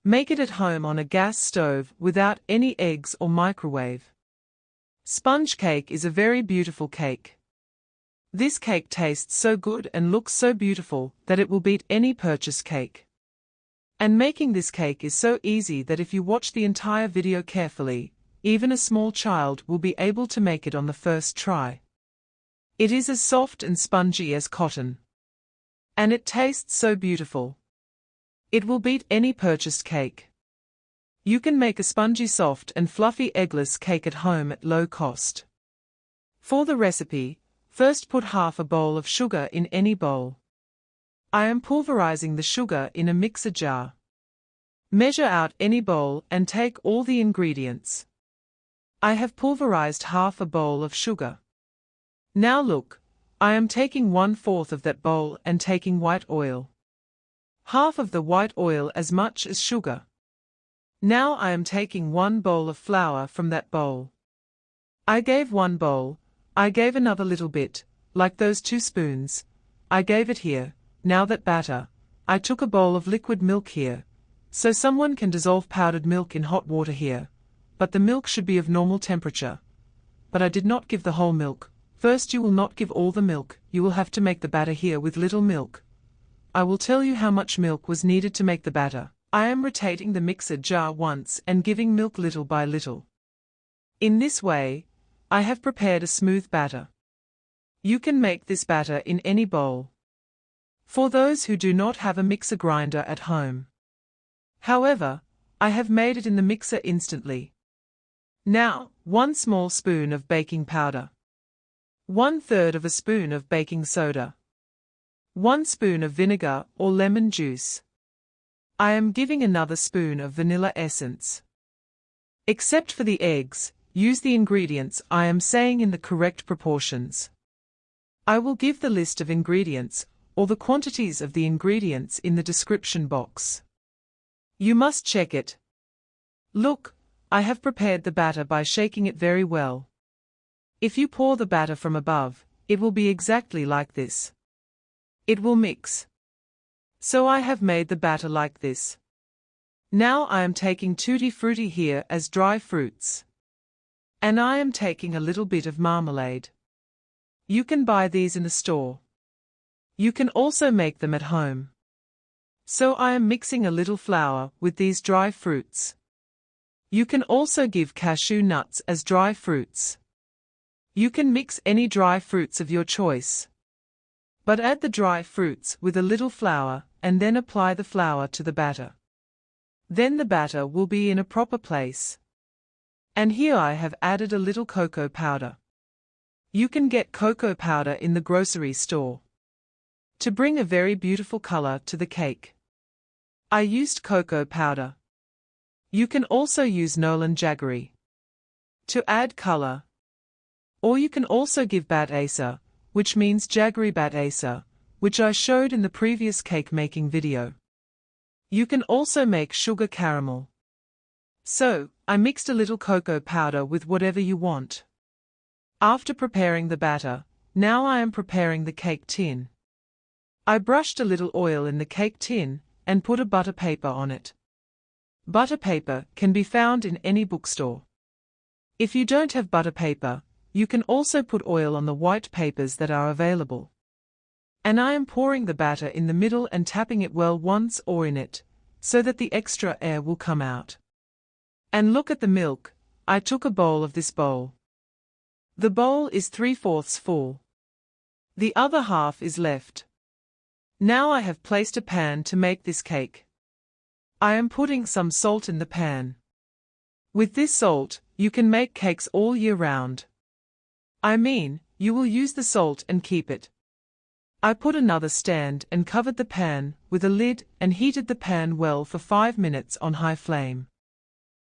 Make it at home on a gas stove without any eggs or microwave. Sponge cake is a very beautiful cake. This cake tastes so good and looks so beautiful that it will beat any purchased cake. And making this cake is so easy that if you watch the entire video carefully, even a small child will be able to make it on the first try. It is as soft and spongy as cotton. And it tastes so beautiful. It will beat any purchased cake. You can make a spongy, soft and fluffy eggless cake at home at low cost. For the recipe, first put half a bowl of sugar in any bowl. I am pulverizing the sugar in a mixer jar. Measure out any bowl and take all the ingredients. I have pulverized half a bowl of sugar. Now look, I am taking 1/4 of that bowl and taking white oil. Half of the white oil as much as sugar. Now I am taking 1 bowl of flour from that bowl. I gave 1 bowl, I gave another little bit, like those 2 spoons. I gave it here. Now that batter, I took a bowl of liquid milk here. So someone can dissolve powdered milk in hot water here. But the milk should be of normal temperature. But I did not give the whole milk. First, you will not give all the milk, you will have to make the batter here with little milk. I will tell you how much milk was needed to make the batter. I am rotating the mixer jar once and giving milk little by little. In this way, I have prepared a smooth batter. You can make this batter in any bowl. For those who do not have a mixer grinder at home. However, I have made it in the mixer instantly. Now, 1 small spoon of baking powder. 1/3 of a spoon of baking soda. 1 spoon of vinegar or lemon juice. I am giving another spoon of vanilla essence. Except for the eggs, use the ingredients I am saying in the correct proportions. I will give the list of ingredients, or the quantities of the ingredients in the description box. You must check it. Look, I have prepared the batter by shaking it very well. If you pour the batter from above, it will be exactly like this. It will mix. So I have made the batter like this. Now I am taking tutti frutti here as dry fruits. And I am taking a little bit of marmalade. You can buy these in the store. You can also make them at home. So I am mixing a little flour with these dry fruits. You can also give cashew nuts as dry fruits. You can mix any dry fruits of your choice. But add the dry fruits with a little flour and then apply the flour to the batter. Then the batter will be in a proper place. And here I have added a little cocoa powder. You can get cocoa powder in the grocery store. To bring a very beautiful color to the cake. I used cocoa powder. You can also use Nolan jaggery to add color. Or you can also give batasa, which means jaggery batasa, which I showed in the previous cake making video. You can also make sugar caramel. So, I mixed a little cocoa powder with whatever you want. After preparing the batter, now I am preparing the cake tin. I brushed a little oil in the cake tin and put a butter paper on it. Butter paper can be found in any bookstore. If you don't have butter paper, you can also put oil on the white papers that are available. And I am pouring the batter in the middle and tapping it well once or in it, so that the extra air will come out. And look at the milk, I took a bowl of this bowl. The bowl is 3/4 full. The other half is left. Now I have placed a pan to make this cake. I am putting some salt in the pan. With this salt, you can make cakes all year round. I mean, you will use the salt and keep it. I put another stand and covered the pan with a lid and heated the pan well for 5 minutes on high flame.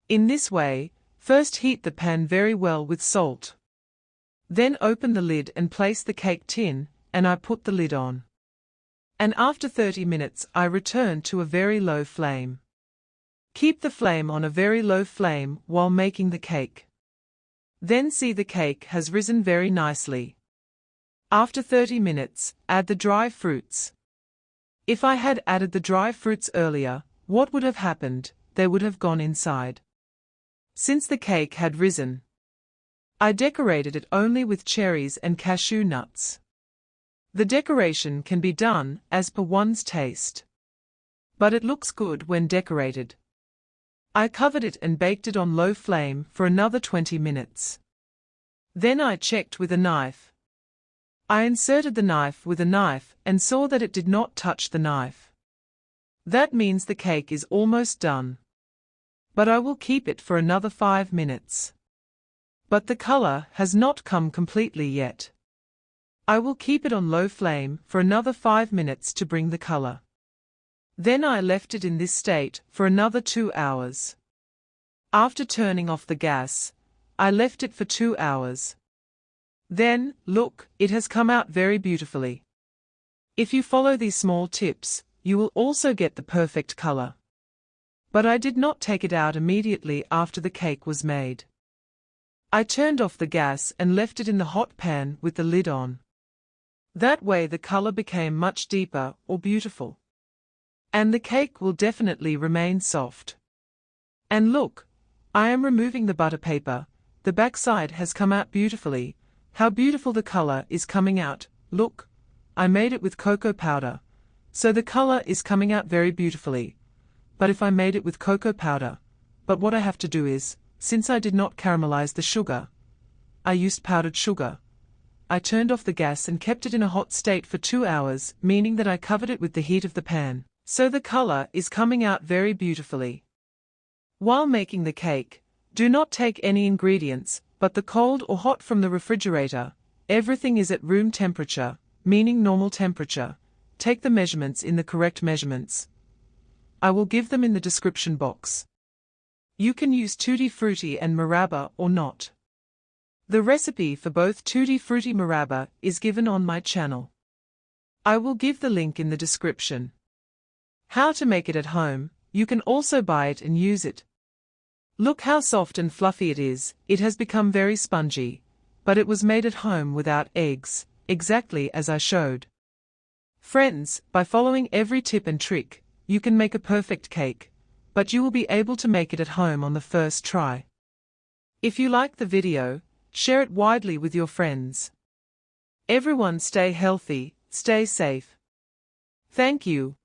In this way, first heat the pan very well with salt. Then open the lid and place the cake tin, and I put the lid on. And after 30 minutes I return to a very low flame. Keep the flame on a very low flame while making the cake. Then see the cake has risen very nicely. After 30 minutes, add the dry fruits. If I had added the dry fruits earlier, what would have happened? they would have gone inside. Since the cake had risen, I decorated it only with cherries and cashew nuts. The decoration can be done as per one's taste, but it looks good when decorated. I covered it and baked it on low flame for another 20 minutes. Then I checked with a knife. I inserted the knife with a knife and saw that it did not touch the knife. That means the cake is almost done. But I will keep it for another 5 minutes. But the color has not come completely yet. I will keep it on low flame for another 5 minutes to bring the color. Then I left it in this state for another 2 hours. After turning off the gas, I left it for 2 hours. Then, look, it has come out very beautifully. If you follow these small tips, you will also get the perfect color. But I did not take it out immediately after the cake was made. I turned off the gas and left it in the hot pan with the lid on. That way the color became much deeper or beautiful. And the cake will definitely remain soft. And look, I am removing the butter paper. The backside has come out beautifully. How beautiful the color is coming out. Look, I made it with cocoa powder, so the color is coming out very beautifully. But if I made it with cocoa powder, but what I have to do is, since I did not caramelize the sugar, I used powdered sugar. I turned off the gas and kept it in a hot state for 2 hours, meaning that I covered it with the heat of the pan, so the color is coming out very beautifully. While making the cake, do not take any ingredients, but the cold or hot from the refrigerator. Everything is at room temperature, meaning normal temperature. Take the measurements in the correct measurements. I will give them in the description box. You can use Tutti Frutti and Murabba or not. The recipe for both Tutti Frutti Murabba is given on my channel. I will give the link in the description. How to make it at home, you can also buy it and use it. Look how soft and fluffy it is. It has become very spongy, but it was made at home without eggs, exactly as I showed. Friends, by following every tip and trick, you can make a perfect cake, but you will be able to make it at home on the first try. If you like the video, share it widely with your friends. Everyone stay healthy, stay safe. Thank you.